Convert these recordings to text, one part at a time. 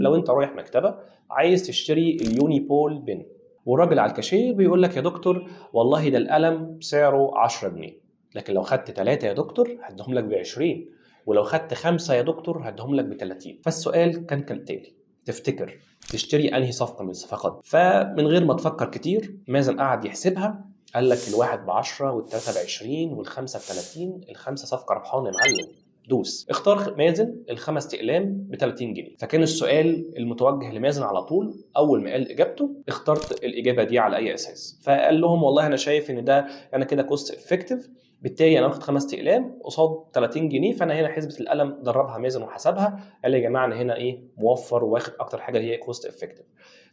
لو انت رايح مكتبه عايز تشتري اليونيبول بن، والراجل على الكاشير بيقول لك يا دكتور والله ده القلم سعره 10 جنيه، لكن لو خدت 3 يا دكتور هديهم لك ب 20، ولو خدت 5 يا دكتور هديهم لك ب 30. فالسؤال كان كالتالي: تفتكر تشتري انهي صفقه من الصفقات؟ فمن غير ما تفكر كتير مازن قعد يحسبها، قال لك الواحد ب10 والثلاثه ب20 والخمسه ب30، الخمسه صفقه ربحان يا معلم، دوس. اختار مازن الخمس اقلام ب 30 جنيه. فكان السؤال المتوجه لمازن على طول اول ما قال اجابته: اخترت الاجابه دي على اي اساس؟ فقال لهم والله انا شايف ان ده انا كده كوست افكتيف، بالتالي انا واخد 5 اقلام قصاد 30 جنيه، فانا هنا حسبه القلم دربها مازن وحسبها، قال يا جماعه انا هنا ايه موفر واخد اكتر حاجه هي كوست افكتيف.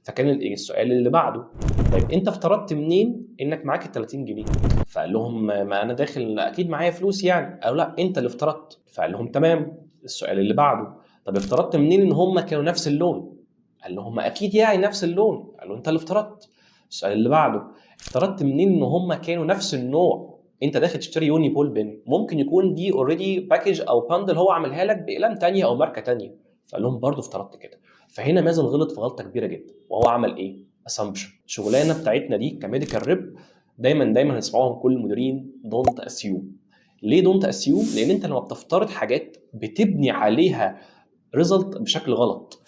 فكان السؤال اللي بعده: طيب انت افترضت منين انك معاك ال 30 جنيه؟ فقال لهم ما انا داخل اكيد معايا فلوس يعني. قالوا لا انت اللي افترضت. فقال لهم تمام. السؤال اللي بعده: طب افترضت منين ان هم كانوا نفس اللون؟ قال لهم اكيد يعني نفس اللون. قالوا انت اللي افترضت. السؤال اللي بعده: افترضت منين ان هم كانوا نفس النوع؟ انت داخل تشتري يوني بول بن، ممكن يكون دي اوريدي باكج او باندل هو عاملها لك باقلام تانية او ماركه تانية. فقال لهم برضه افترضت كده. فهنا مازن غلط في غلطه كبيره جدا، وهو عمل ايه؟ اسامبشن. الشغلانه بتاعتنا دي كميديكال ريب دايما هنسمعوها من كل المديرين: دونت اسيوم. ليه دونت اسيوم؟ لان انت لما بتفترض حاجات بتبني عليها ريزلت بشكل غلط.